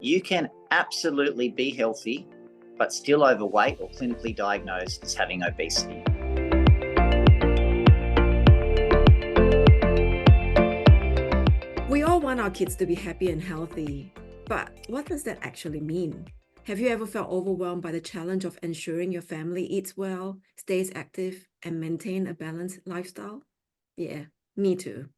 You can absolutely be healthy, but still overweight or clinically diagnosed as having obesity. We all want our kids to be happy and healthy, but what does that actually mean? Have you ever felt overwhelmed by the challenge of ensuring your family eats well, stays active, and maintain a balanced lifestyle? Yeah, me too.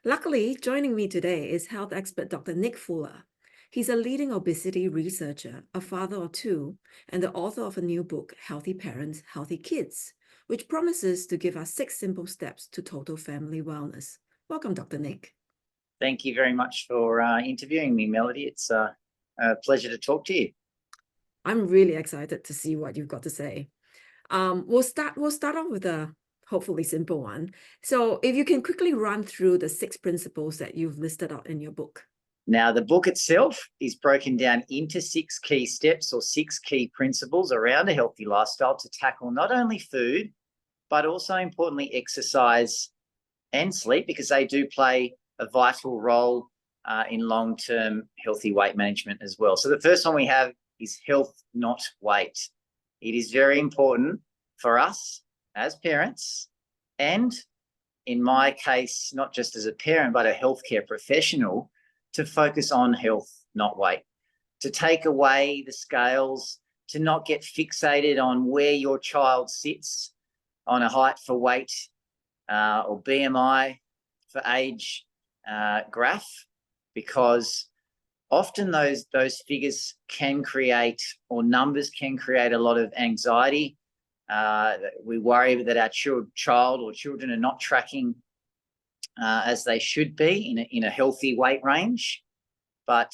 Luckily, joining me today is health expert Dr. Nick Fuller. He's a leading obesity researcher, a father of two, and the author of a new book, Healthy Parents, Healthy Kids, which promises to give us 6 simple steps to total family wellness. Welcome, Dr. Nick. Thank you very much for interviewing me, Melody. It's a pleasure to talk to you. I'm really excited to see what you've got to say. We'll start off with a hopefully simple one. So if you can quickly run through the 6 principles that you've listed out in your book. Now, the book itself is broken down into 6 key steps or 6 key principles around a healthy lifestyle to tackle not only food, but also importantly exercise and sleep, because they do play a vital role in long-term healthy weight management as well. So the first one we have is health, not weight. It is very important for us as parents, and in my case, not just as a parent, but a healthcare professional, to focus on health, not weight, to take away the scales, to not get fixated on where your child sits on a height for weight or BMI for age graph, because often those figures can create, or numbers can create, a lot of anxiety. We worry that our child or children are not tracking as they should be in a healthy weight range. But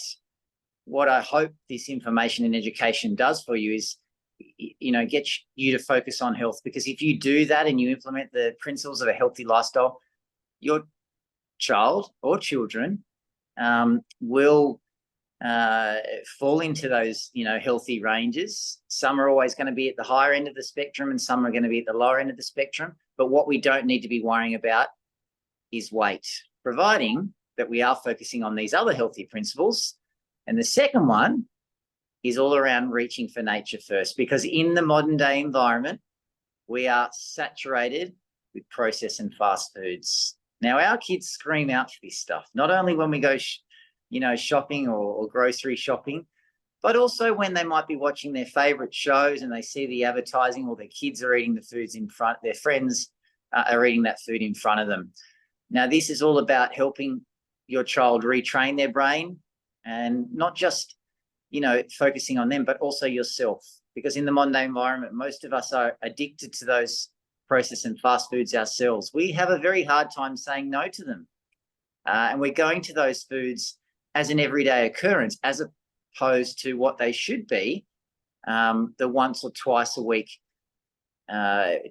what I hope this information and education does for you is, get you to focus on health, because if you do that and you implement the principles of a healthy lifestyle, your child or children will fall into those healthy ranges. Some are always going to be at the higher end of the spectrum and some are going to be at the lower end of the spectrum. But what we don't need to be worrying about is weight, providing that we are focusing on these other healthy principles. And the second one is all around reaching for nature first, because in the modern day environment, we are saturated with processed and fast foods. Now, our kids scream out for this stuff, not only when we go shopping or grocery shopping, but also when they might be watching their favorite shows and they see the advertising, or their kids are eating the foods in front, their friends are eating that food in front of them. Now, this is all about helping your child retrain their brain, and not just, focusing on them, but also yourself. Because in the modern day environment, most of us are addicted to those processed and fast foods ourselves. We have a very hard time saying no to them. And we're going to those foods as an everyday occurrence, as opposed to what they should be, the once or twice a week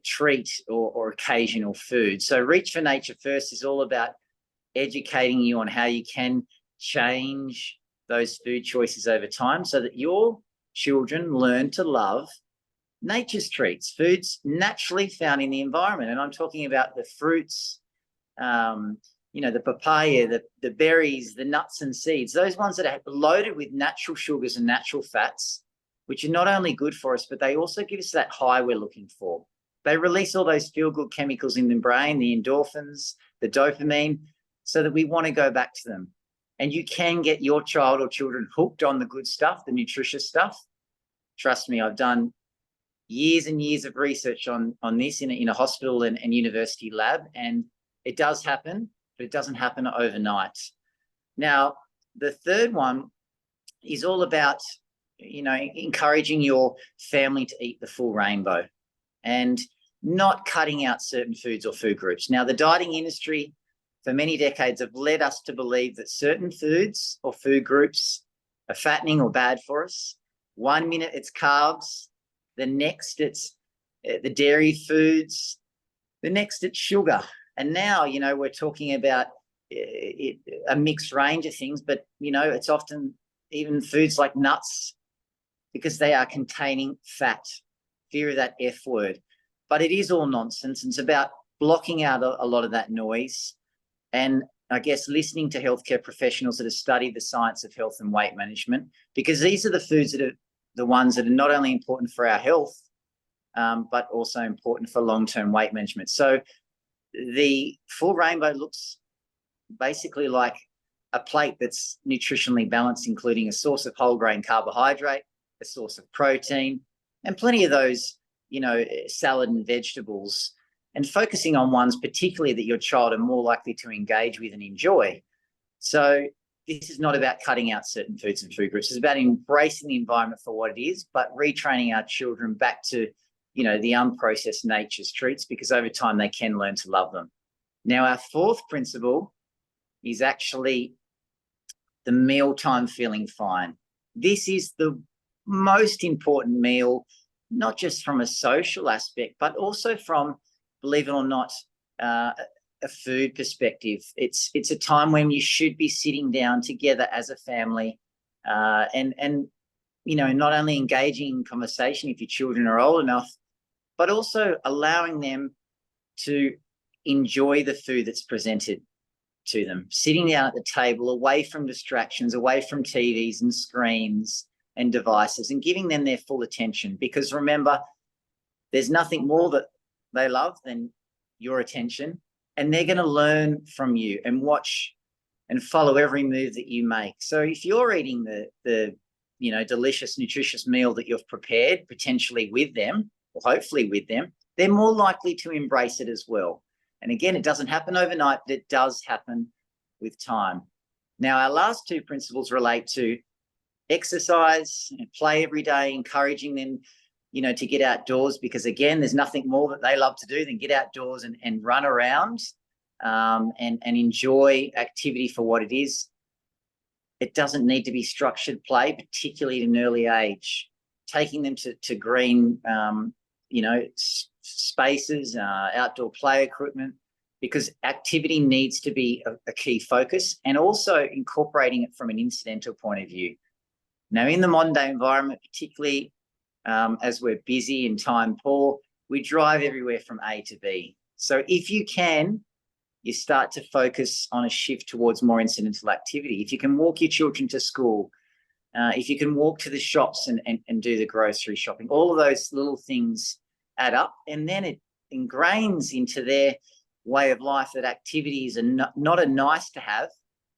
treat or occasional food. So Reach for Nature First is all about educating you on how you can change those food choices over time, so that your children learn to love nature's treats, foods naturally found in the environment. And I'm talking about the fruits, the papaya, the berries, the nuts and seeds, those ones that are loaded with natural sugars and natural fats, which are not only good for us, but they also give us that high we're looking for. They release all those feel-good chemicals in the brain, the endorphins, the dopamine, so that we want to go back to them. And you can get your child or children hooked on the good stuff, the nutritious stuff. Trust me, I've done years and years of research on this in a hospital and university lab, and it does happen, but it doesn't happen overnight. Now, the third one is all about encouraging your family to eat the full rainbow and not cutting out certain foods or food groups. Now, the dieting industry for many decades have led us to believe that certain foods or food groups are fattening or bad for us. 1 minute it's carbs, the next it's the dairy foods, the next it's sugar. And now, we're talking about a mixed range of things, but, it's often even foods like nuts, because they are containing fat. Fear of that F word. But it is all nonsense. It's about blocking out a lot of that noise and I guess, listening to healthcare professionals that have studied the science of health and weight management, because these are the foods that are the ones that are not only important for our health, but also important for long-term weight management. So the full rainbow looks basically like a plate that's nutritionally balanced, including a source of whole grain carbohydrate, a source of protein, and plenty of those, salad and vegetables, and focusing on ones particularly that your child are more likely to engage with and enjoy. So this is not about cutting out certain foods and food groups. It's about embracing the environment for what it is, but retraining our children back to, the unprocessed nature's treats, because over time they can learn to love them. Now, our fourth principle is actually the mealtime feeling fine. This is the most important meal, not just from a social aspect, but also from, believe it or not, a food perspective. It's a time when you should be sitting down together as a family, and not only engaging in conversation if your children are old enough, but also allowing them to enjoy the food that's presented to them, sitting down at the table, away from distractions, away from TVs and screens and devices, and giving them their full attention. Because remember, there's nothing more that they love than your attention, and they're going to learn from you and watch and follow every move that you make. So if you're eating the delicious, nutritious meal that you've prepared, potentially with them, or hopefully with them, they're more likely to embrace it as well. And again, it doesn't happen overnight, but it does happen with time. Now, our last two principles relate to exercise and play every day, encouraging them, to get outdoors, because again, there's nothing more that they love to do than get outdoors and run around, and enjoy activity for what it is. It doesn't need to be structured play, particularly at an early age. Taking them to green, spaces, outdoor play equipment, because activity needs to be a key focus, and also incorporating it from an incidental point of view. Now, in the modern day environment, particularly as we're busy and time poor, we drive everywhere from A to B. So if you can, you start to focus on a shift towards more incidental activity. If you can walk your children to school, if you can walk to the shops and do the grocery shopping, all of those little things add up, and then it ingrains into their way of life that activity is not a nice to have,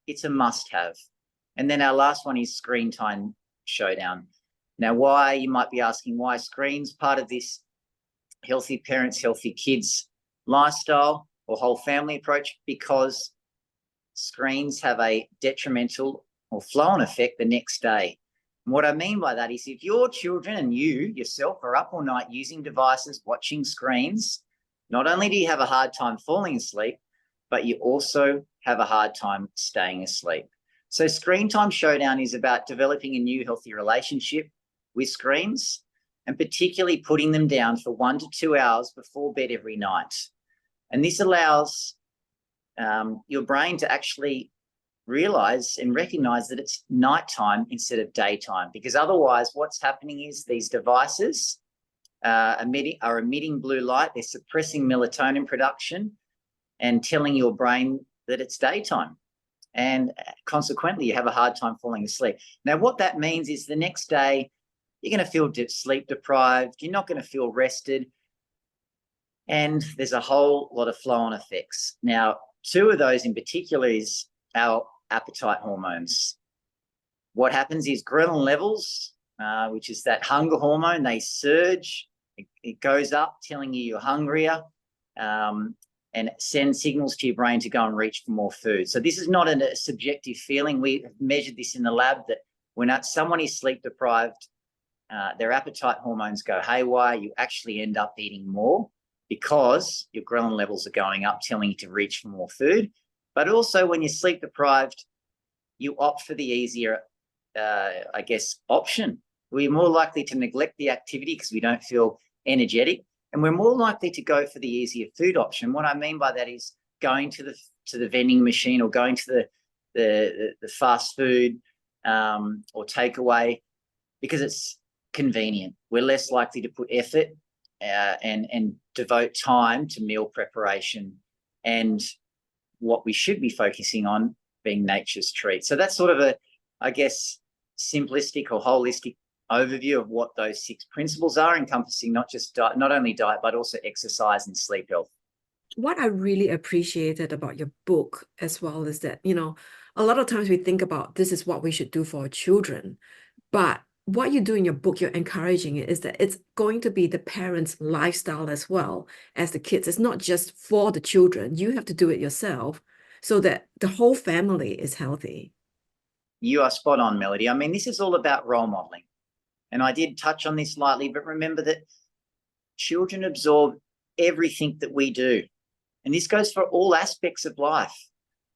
it's a must have. And then our last one is screen time showdown. Now, why, you might be asking, why screens? Part of this healthy parents, healthy kids lifestyle or whole family approach, because screens have a detrimental or flow-on effect the next day. And what I mean by that is, if your children and you yourself are up all night using devices, watching screens, not only do you have a hard time falling asleep, but you also have a hard time staying asleep. So Screen Time Showdown is about developing a new healthy relationship with screens, and particularly putting them down for 1 to 2 hours before bed every night. And this allows your brain to actually realize and recognize that it's nighttime instead of daytime, because otherwise what's happening is these devices are emitting blue light, they're suppressing melatonin production and telling your brain that it's daytime. And consequently, you have a hard time falling asleep. Now, what that means is the next day, you're going to feel sleep deprived, you're not going to feel rested, and there's a whole lot of flow-on effects. Now, 2 of those in particular is our appetite hormones. What happens is ghrelin levels, which is that hunger hormone, they surge, it goes up, telling you you're hungrier, and it sends signals to your brain to go and reach for more food. So this is not a subjective feeling. We have measured this in the lab, that when someone is sleep deprived, their appetite hormones go haywire. You actually end up eating more because your ghrelin levels are going up, telling you to reach for more food. But also, when you're sleep deprived, you opt for the easier, option. We're more likely to neglect the activity because we don't feel energetic, and we're more likely to go for the easier food option. What I mean by that is going to the vending machine, or going to the fast food or takeaway, because it's convenient. We're less likely to put effort and devote time to meal preparation and what we should be focusing on being nature's treat. So that's sort of a, I guess, simplistic or holistic overview of what those 6 principles are, encompassing not just diet, not only diet, but also exercise and sleep health. What I really appreciated about your book as well is that, a lot of times we think about this is what we should do for our children, but what you do in your book, you're encouraging it is that it's going to be the parents' lifestyle as well as the kids. It's not just for the children. You have to do it yourself so that the whole family is healthy. You are spot on, Melody. I mean, this is all about role modeling. And I did touch on this lightly, but remember that children absorb everything that we do. And this goes for all aspects of life,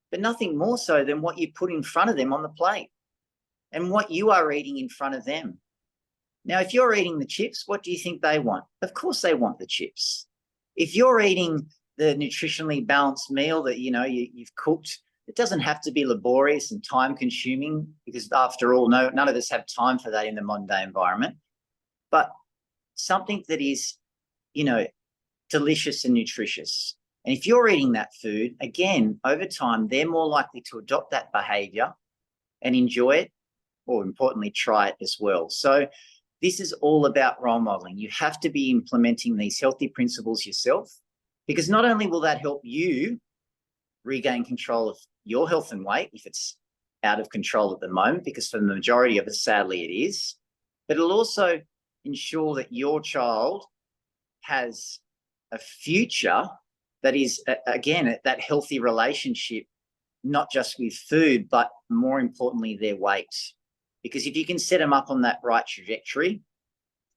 but nothing more so than what you put in front of them on the plate and what you are eating in front of them. Now, if you're eating the chips, what do you think they want? Of course they want the chips. If you're eating the nutritionally balanced meal that, you've cooked, it doesn't have to be laborious and time-consuming, because after all, none of us have time for that in the modern-day environment. But something that is, delicious and nutritious. And if you're eating that food, again, over time, they're more likely to adopt that behavior and enjoy it, or importantly, try it as well. So this is all about role modeling. You have to be implementing these healthy principles yourself, because not only will that help you regain control of your health and weight if it's out of control at the moment, because for the majority of us, sadly, it is, but it'll also ensure that your child has a future that is, again, that healthy relationship, not just with food, but more importantly, their weight. Because if you can set them up on that right trajectory,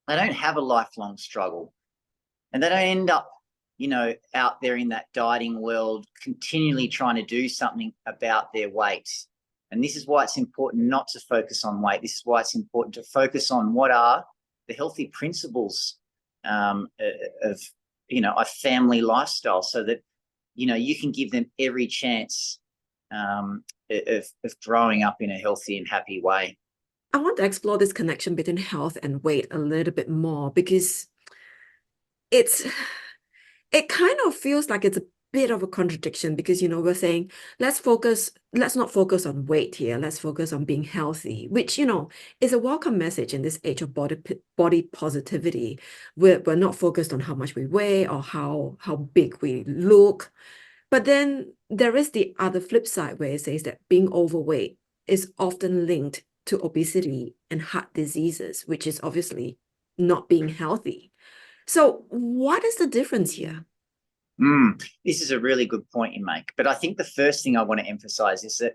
they don't have a lifelong struggle, and they don't end up, out there in that dieting world, continually trying to do something about their weight. And this is why it's important not to focus on weight. This is why it's important to focus on what are the healthy principles of a family lifestyle, so that you can give them every chance of growing up in a healthy and happy way. I want to explore this connection between health and weight a little bit more, because it kind of feels like it's a bit of a contradiction, because we're saying let's not focus on weight here, let's focus on being healthy, which is a welcome message in this age of body positivity. We're not focused on how much we weigh or how big we look, but then there is the other flip side where it says that being overweight is often linked to obesity and heart diseases, which is obviously not being healthy. So what is the difference here? This is a really good point you make. But I think the first thing I want to emphasize is that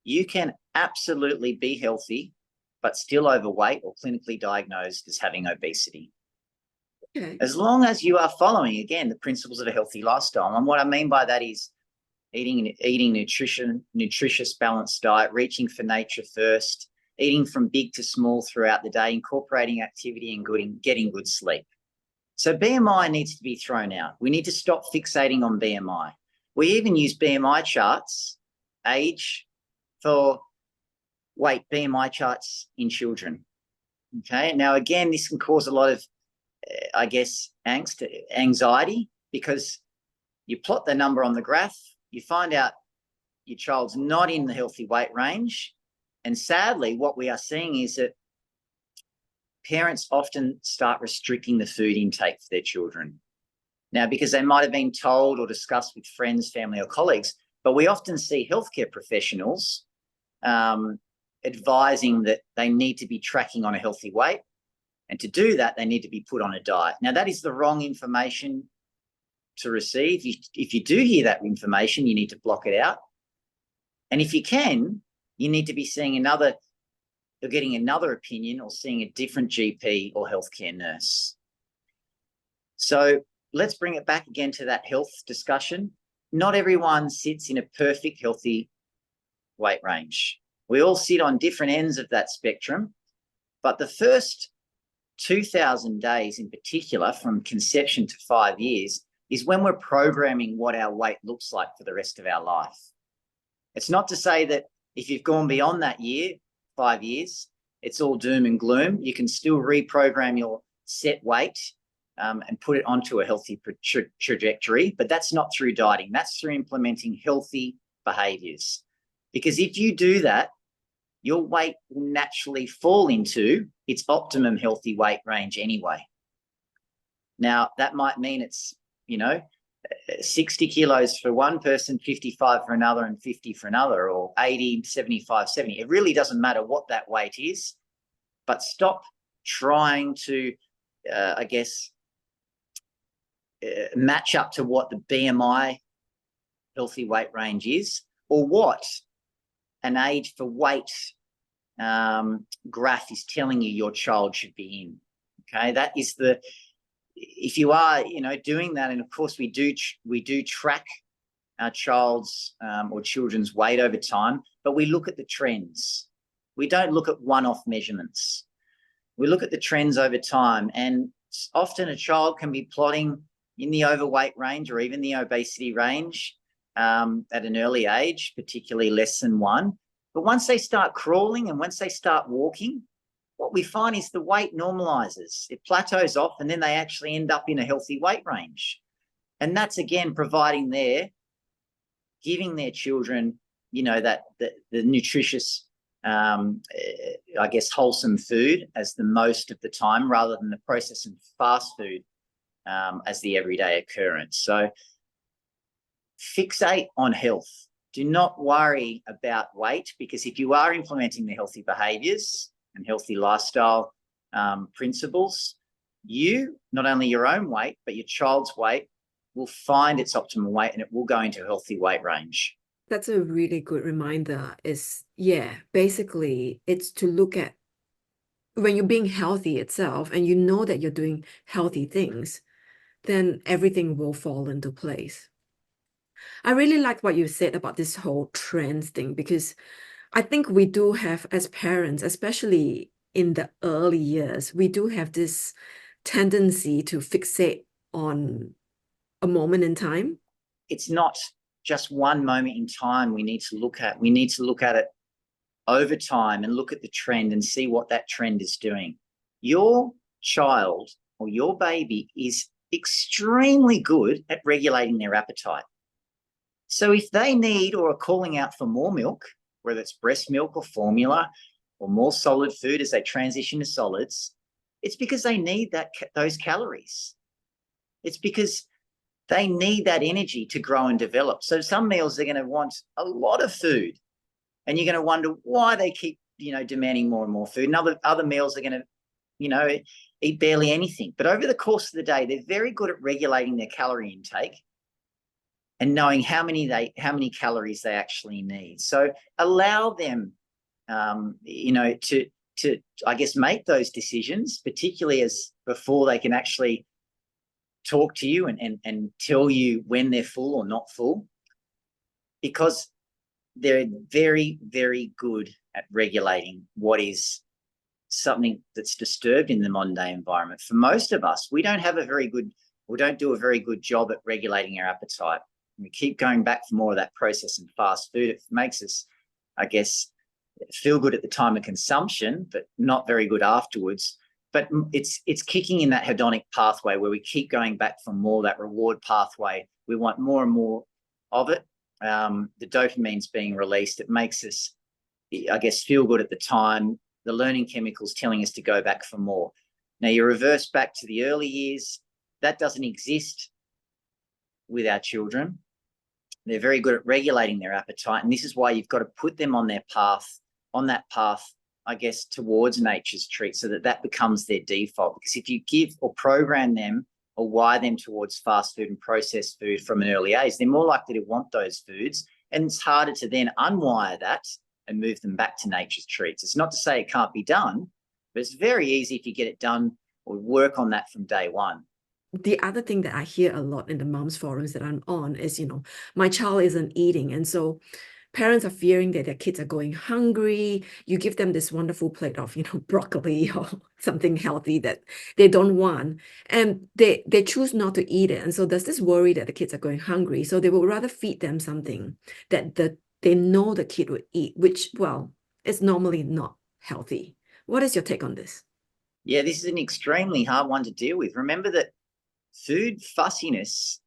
you can absolutely be healthy, but still overweight or clinically diagnosed as having obesity. Okay. As long as you are following, again, the principles of a healthy lifestyle. And what I mean by that is eating nutritious, balanced diet, reaching for nature first, eating from big to small throughout the day, incorporating activity and getting good sleep. So BMI needs to be thrown out. We need to stop fixating on BMI. We even use BMI charts, age for weight, BMI charts in children. Okay. Now, again, this can cause a lot of, anxiety, because you plot the number on the graph, you find out your child's not in the healthy weight range. And sadly, what we are seeing is that parents often start restricting the food intake for their children. Now, because they might have been told or discussed with friends, family, or colleagues, but we often see healthcare professionals advising that they need to be tracking on a healthy weight. And to do that, they need to be put on a diet. Now, that is the wrong information to receive. If you do hear that information, you need to block it out. And if you can, you need to be seeing getting another opinion or seeing a different GP or healthcare nurse. So let's bring it back again to that health discussion. Not everyone sits in a perfect healthy weight range. We all sit on different ends of that spectrum, but the first 2,000 days in particular, from conception to 5 years, is when we're programming what our weight looks like for the rest of our life. It's not to say that if you've gone beyond that year, 5 years, it's all doom and gloom. You can still reprogram your set weight and put it onto a healthy trajectory. But that's not through dieting. That's through implementing healthy behaviors. Because if you do that, your weight will naturally fall into its optimum healthy weight range anyway. Now, that might mean it's, 60 kilos for one person, 55 for another, and 50 for another, or 80, 75, 70. It really doesn't matter what that weight is, but stop trying to, match up to what the BMI healthy weight range is, or what an age for weight graph is telling you your child should be in. Okay, that is if you are, doing that, and of course we do track our child's or children's weight over time, but we look at the trends. We don't look at one-off measurements. We look at the trends over time, and often a child can be plotting in the overweight range or even the obesity range at an early age, particularly less than 1. But once they start crawling and once they start walking, what we find is the weight normalizes. It plateaus off, and then they actually end up in a healthy weight range. And that's, again, giving their children, the nutritious, wholesome food as the most of the time, rather than the processed and fast food as the everyday occurrence. So fixate on health. Do not worry about weight, because if you are implementing the healthy behaviors and healthy lifestyle principles, not only your own weight, but your child's weight will find its optimal weight, and it will go into a healthy weight range. That's a really good reminder. Basically, it's to look at when you're being healthy itself and you know that you're doing healthy things, then everything will fall into place. I really like what you said about this whole trends thing, because I think we do have, as parents, especially in the early years, we do have this tendency to fixate on a moment in time. It's not just one moment in time we need to look at. We need to look at it over time and look at the trend and see what that trend is doing. Your child or your baby is extremely good at regulating their appetite. So if they need or are calling out for more milk, whether it's breast milk or formula or more solid food as they transition to solids, it's because they need those calories. It's because they need that energy to grow and develop. So some meals they're going to want a lot of food, and you're going to wonder why they keep, demanding more and more food. And other meals are going to, eat barely anything. But over the course of the day, they're very good at regulating their calorie intake and knowing how many calories they actually need. So allow them, to make those decisions, particularly as before they can actually talk to you and tell you when they're full or not full, because they're very, very good at regulating what is something that's disturbed in the modern day environment. For most of us, we don't do a very good job at regulating our appetite. We keep going back for more of that processed and fast food. It makes us, feel good at the time of consumption, but not very good afterwards. But it's kicking in that hedonic pathway where we keep going back for more, that reward pathway. We want more and more of it. The dopamine's being released. It makes us, feel good at the time. The learning chemicals telling us to go back for more. Now, you reverse back to the early years. That doesn't exist with our children. They're very good at regulating their appetite, and this is why you've got to put them on that path, towards nature's treat, so that becomes their default. Because if you give or program them or wire them towards fast food and processed food from an early age, they're more likely to want those foods, and it's harder to then unwire that and move them back to nature's treats. It's not to say it can't be done, but it's very easy if you get it done or work on that from day one. The other thing that I hear a lot in the moms forums that I'm on is, my child isn't eating. And so parents are fearing that their kids are going hungry. You give them this wonderful plate of, broccoli or something healthy that they don't want, and they choose not to eat it. And so there's this worry that the kids are going hungry. So they will rather feed them something that they know the kid would eat, which, well, is normally not healthy. What is your take on this? Yeah, this is an extremely hard one to deal with. Remember that food fussiness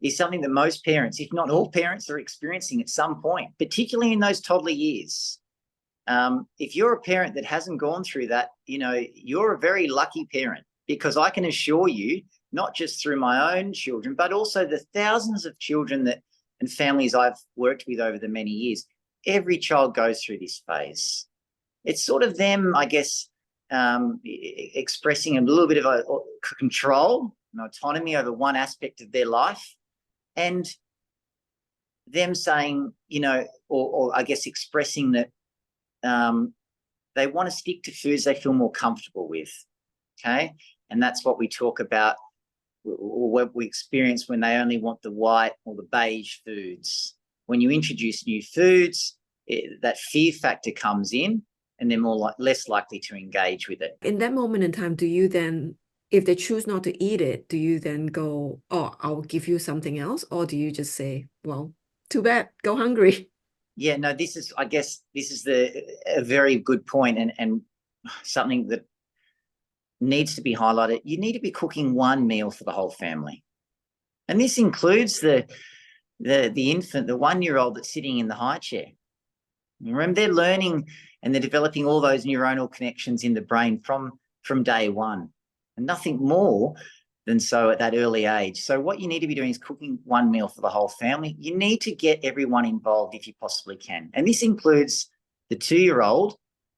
is something that most parents, if not all parents, are experiencing at some point, particularly in those toddler years. If you're a parent that hasn't gone through that, you're a very lucky parent, because I can assure you, not just through my own children, but also the thousands of children and families I've worked with over the many years, every child goes through this phase. It's sort of them, I guess, expressing a little bit of a control and autonomy over one aspect of their life, and them saying, or I guess expressing that they want to stick to foods they feel more comfortable with, okay? And that's what we talk about, or what we experience when they only want the white or the beige foods. When you introduce new foods, that fear factor comes in, and they're less likely to engage with it. In that moment in time, do you then, if they choose not to eat it, do you then go, oh, I'll give you something else? Or do you just say, well, too bad, go hungry? Yeah, no, I guess this is a very good point, and something that needs to be highlighted. You need to be cooking one meal for the whole family. And this includes the infant, the 1-year-old that's sitting in the high chair. Remember, they're learning and they're developing all those neuronal connections in the brain from day one, and nothing more than so at that early age. So what you need to be doing is cooking one meal for the whole family. You need to get everyone involved if you possibly can. And this includes the 2-year-old,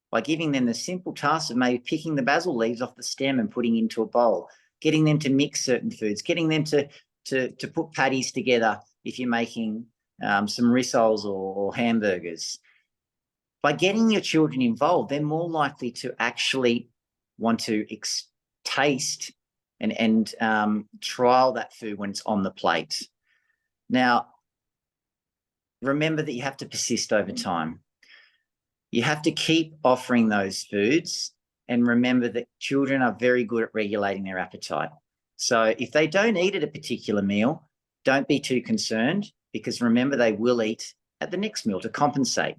by giving them the simple task of maybe picking the basil leaves off the stem and putting into a bowl, getting them to mix certain foods, getting them to put patties together if you're making some rissoles or hamburgers. By getting your children involved, they're more likely to actually want to taste and trial that food when it's on the plate. Now, remember that you have to persist over time. You have to keep offering those foods, and remember that children are very good at regulating their appetite. So if they don't eat at a particular meal, don't be too concerned, because remember, they will eat at the next meal to compensate.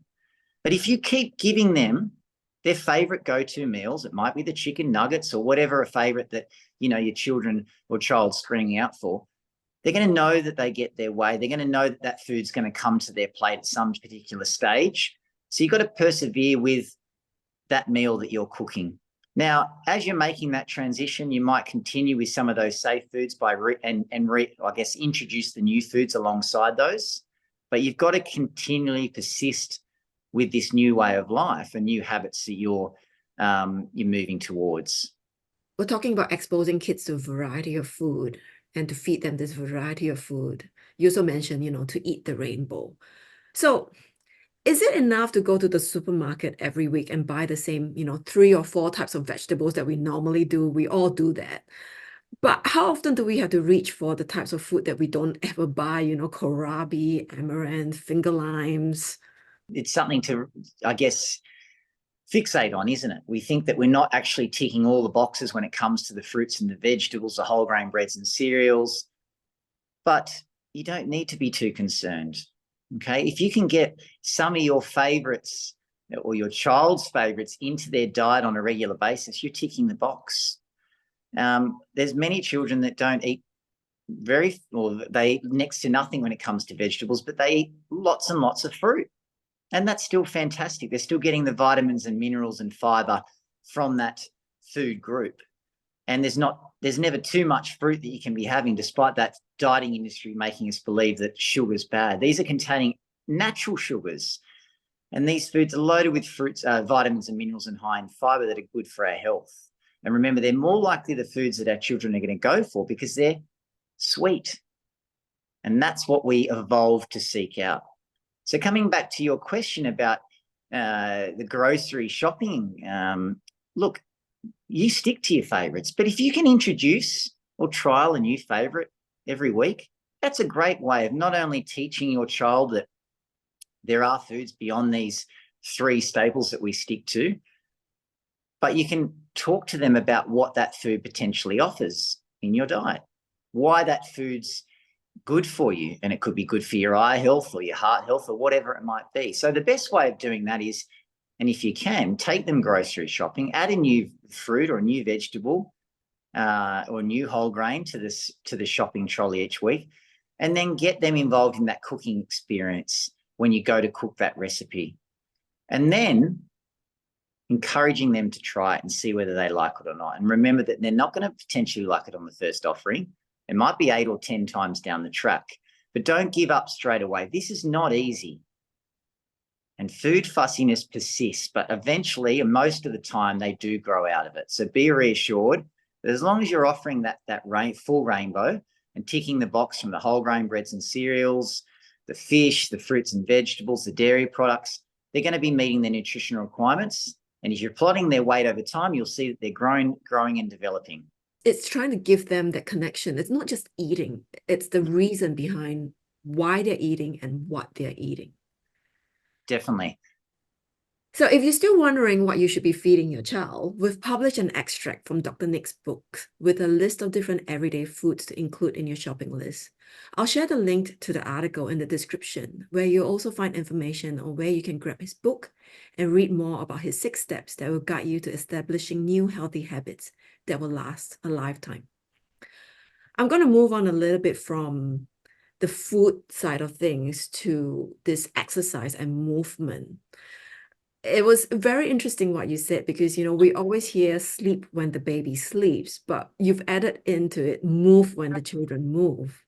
But if you keep giving them their favorite go-to meals, it might be the chicken nuggets or whatever a favorite that, your children or child's screaming out for, they're going to know that they get their way. They're going to know that that food's going to come to their plate at some particular stage. So you've got to persevere with that meal that you're cooking. Now, as you're making that transition, you might continue with some of those safe foods by introduce the new foods alongside those. But you've got to continually persist with this new way of life and new habits that you're moving towards. We're talking about exposing kids to a variety of food and to feed them this variety of food. You also mentioned, to eat the rainbow. So is it enough to go to the supermarket every week and buy the same, 3 or 4 types of vegetables that we normally do? We all do that. But how often do we have to reach for the types of food that we don't ever buy, kohlrabi, amaranth, finger limes? It's something to, I guess, fixate on, isn't it? We think that we're not actually ticking all the boxes when it comes to the fruits and the vegetables, the whole grain breads and cereals. But you don't need to be too concerned. Okay, if you can get some of your favorites or your child's favorites into their diet on a regular basis, you're ticking the box. There's many children that don't eat they eat next to nothing when it comes to vegetables, but they eat lots and lots of fruit. And that's still fantastic. They're still getting the vitamins and minerals and fiber from that food group. And there's never too much fruit that you can be having, despite that dieting industry making us believe that sugar's bad. These are containing natural sugars. And these foods are loaded with fruits, vitamins and minerals, and high in fiber that are good for our health. And remember, they're more likely the foods that our children are going to go for because they're sweet. And that's what we evolved to seek out. So coming back to your question about the grocery shopping, look, you stick to your favorites, but if you can introduce or trial a new favorite every week, that's a great way of not only teaching your child that there are foods beyond these 3 staples that we stick to, but you can talk to them about what that food potentially offers in your diet, why that food's good for you, and it could be good for your eye health or your heart health or whatever it might be. So the best way of doing that is, and if you can, take them grocery shopping, add a new fruit or a new vegetable, or new whole grain to the shopping trolley each week, and then get them involved in that cooking experience when you go to cook that recipe, and then encouraging them to try it and see whether they like it or not. And remember that they're not going to potentially like it on the first offering. It might be 8 or 10 times down the track, but don't give up straight away. This is not easy. And food fussiness persists, but eventually, and most of the time, they do grow out of it. So be reassured that as long as you're offering that full rainbow and ticking the box from the whole grain breads and cereals, the fish, the fruits and vegetables, the dairy products, they're going to be meeting their nutritional requirements. And as you're plotting their weight over time, you'll see that they're growing and developing. It's trying to give them that connection. It's not just eating, it's the reason behind why they're eating and what they're eating. Definitely. So if you're still wondering what you should be feeding your child, we've published an extract from Dr. Nick's book with a list of different everyday foods to include in your shopping list. I'll share the link to the article in the description, where you'll also find information on where you can grab his book and read more about his 6 steps that will guide you to establishing new healthy habits that will last a lifetime. I'm going to move on a little bit from the food side of things to this exercise and movement. It was very interesting what you said, because, we always hear sleep when the baby sleeps, but you've added into it move when the children move.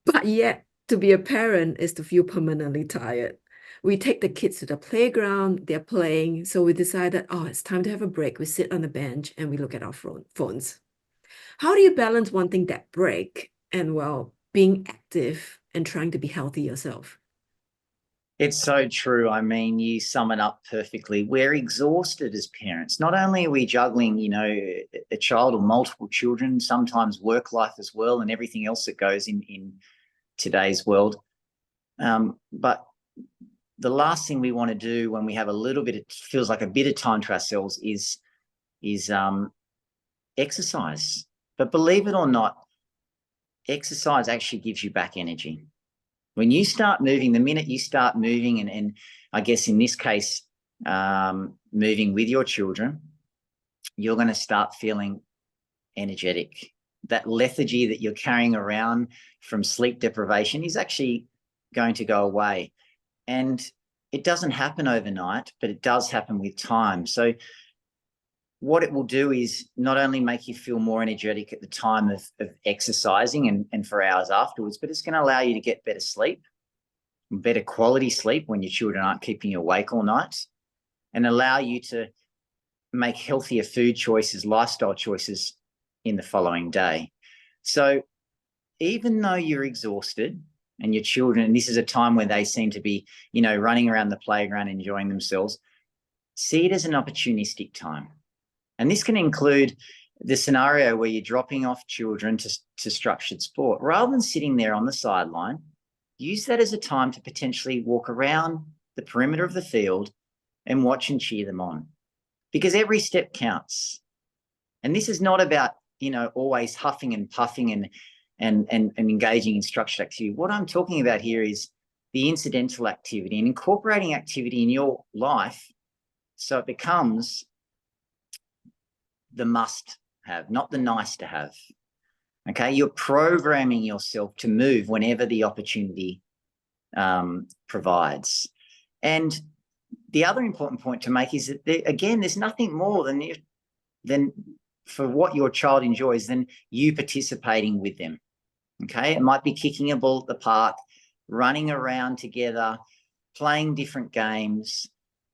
But yet, to be a parent is to feel permanently tired. We take the kids to the playground, they're playing, so we decided, it's time to have a break. We sit on the bench and we look at our phones. How do you balance wanting that break and, being active and trying to be healthy yourself? It's so true. I mean, you sum it up perfectly. We're exhausted as parents. Not only are we juggling, a child or multiple children, sometimes work life as well, and everything else that goes in today's world. But the last thing we want to do when we have a little bit, it feels like a bit of time to ourselves, is exercise. But believe it or not, exercise actually gives you back energy. When you start moving, the minute you start moving, and I guess in this case, moving with your children, you're going to start feeling energetic. That lethargy that you're carrying around from sleep deprivation is actually going to go away. And it doesn't happen overnight, but it does happen with time. So what it will do is not only make you feel more energetic at the time of exercising and for hours afterwards, but it's going to allow you to get better sleep, better quality sleep when your children aren't keeping you awake all night, and allow you to make healthier food choices, lifestyle choices in the following day. So even though you're exhausted and your children, and this is a time where they seem to be, running around the playground, enjoying themselves, see it as an opportunistic time. And this can include the scenario where you're dropping off children to structured sport. Rather than sitting there on the sideline, use that as a time to potentially walk around the perimeter of the field and watch and cheer them on, because every step counts. And this is not about, always huffing and puffing and engaging in structured activity. What I'm talking about here is the incidental activity and incorporating activity in your life so it becomes the must have, not the nice to have. Okay, you're programming yourself to move whenever the opportunity provides. And the other important point to make is that, again, there's nothing more than for what your child enjoys than you participating with them. Okay, it might be kicking a ball at the park, running around together, playing different games.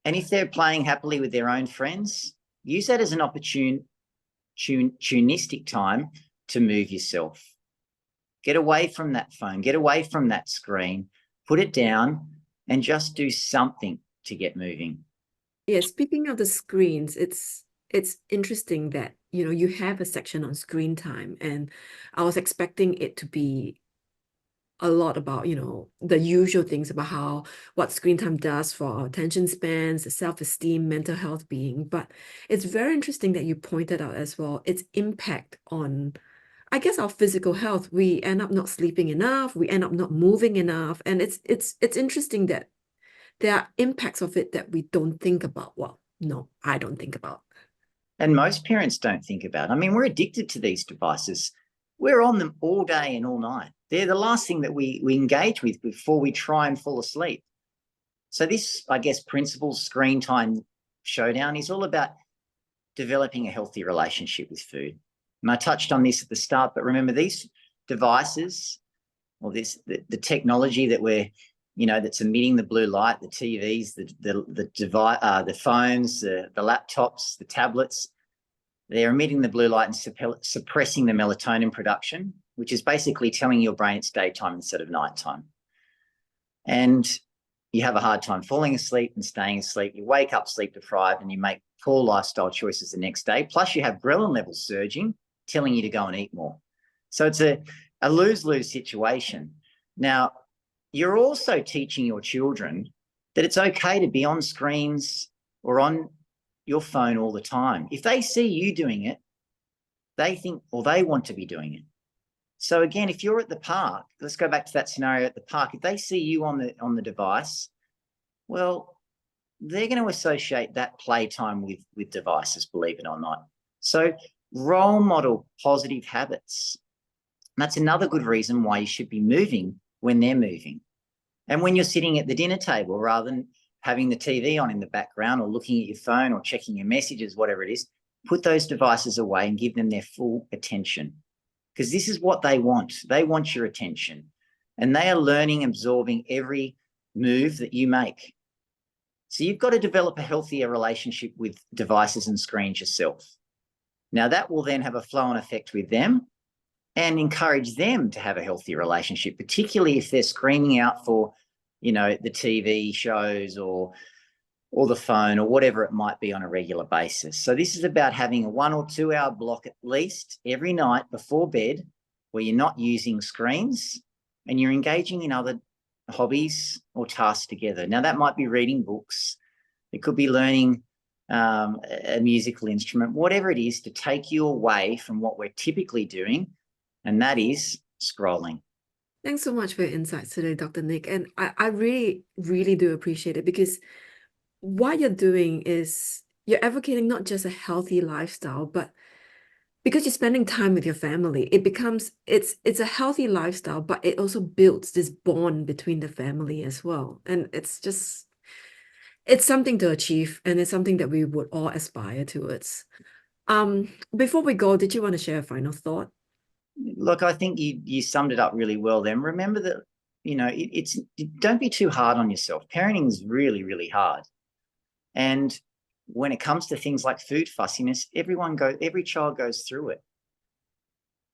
And if they're playing happily with their own friends, use that as an opportunistic time to move yourself. Get away from that phone, get away from that screen, put it down and just do something to get moving. Yeah, speaking of the screens, it's interesting that, you have a section on screen time, and I was expecting it to be a lot about, the usual things about what screen time does for our attention spans, self-esteem, mental health being. But it's very interesting that you pointed out as well its impact on, I guess, our physical health. We end up not sleeping enough, we end up not moving enough. And it's interesting that there are impacts of it that we don't think about. Well, no, I don't think about. And most parents don't think about it. I mean, we're addicted to these devices. We're on them all day and all night. They're the last thing that we engage with before we try and fall asleep. So this, I guess, principle screen time showdown is all about developing a healthy relationship with food. And I touched on this at the start, but remember, these devices, or the technology that we're, that's emitting the blue light, the TVs, the phones, the laptops, the tablets, they're emitting the blue light and suppressing the melatonin production, which is basically telling your brain it's daytime instead of nighttime. And you have a hard time falling asleep and staying asleep. You wake up sleep deprived and you make poor lifestyle choices the next day. Plus you have ghrelin levels surging, telling you to go and eat more. So it's a lose-lose situation. Now, you're also teaching your children that it's okay to be on screens or on your phone all the time. If they see you doing it, they think, or they want to be doing it. So again, if you're at the park, let's go back to that scenario at the park. If they see you on the device, well, they're going to associate that playtime with devices, believe it or not. So role model positive habits. And that's another good reason why you should be moving when they're moving. And when you're sitting at the dinner table, rather than having the TV on in the background or looking at your phone or checking your messages, whatever it is, put those devices away and give them their full attention. Because this is what they want. They want your attention. And they are learning, absorbing every move that you make. So you've got to develop a healthier relationship with devices and screens yourself. Now, that will then have a flow-on effect with them and encourage them to have a healthy relationship, particularly if they're screaming out for, the TV shows or the phone or whatever it might be on a regular basis. So this is about having a 1 or 2 hour block at least every night before bed where you're not using screens and you're engaging in other hobbies or tasks together. Now, that might be reading books. It could be learning a musical instrument, whatever it is, to take you away from what we're typically doing, and that is scrolling. Thanks so much for your insights today, Dr. Nick. And I really, really do appreciate it, because what you're doing is you're advocating not just a healthy lifestyle, but because you're spending time with your family, it's a healthy lifestyle, but it also builds this bond between the family as well. And it's something to achieve, and it's something that we would all aspire towards. Before we go, did you want to share a final thought? Look, I think you summed it up really well then. Remember that, don't be too hard on yourself. Parenting is really, really hard. And when it comes to things like food fussiness, every child goes through it.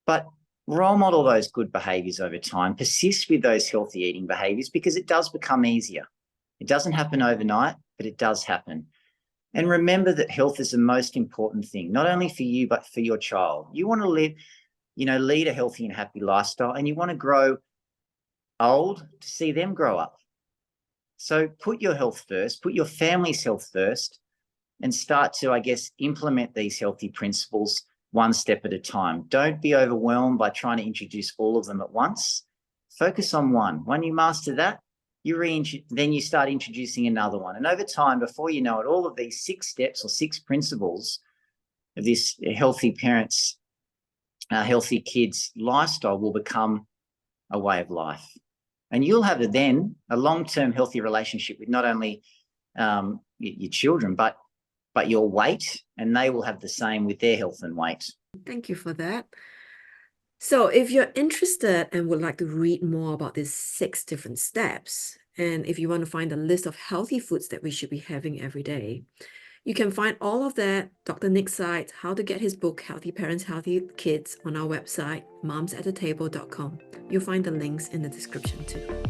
But role model those good behaviors over time, persist with those healthy eating behaviors, because it does become easier. It doesn't happen overnight, but it does happen. And remember that health is the most important thing, not only for you, but for your child. You want to lead a healthy and happy lifestyle, and you want to grow old to see them grow up. So put your health first, put your family's health first, and start to, I guess, implement these healthy principles one step at a time. Don't be overwhelmed by trying to introduce all of them at once. Focus on one. When you master that, then you start introducing another one. And over time, before you know it, all of these 6 steps or 6 principles of this healthy parents, healthy kids lifestyle will become a way of life. And you'll have then a long-term healthy relationship with not only your children, but your weight, and they will have the same with their health and weight. Thank you for that. So if you're interested and would like to read more about these 6 different steps, and if you want to find a list of healthy foods that we should be having every day, you can find all of that, Dr. Nick's site, how to get his book, Healthy Parents, Healthy Kids, on our website, momsatthetable.com. You'll find the links in the description too.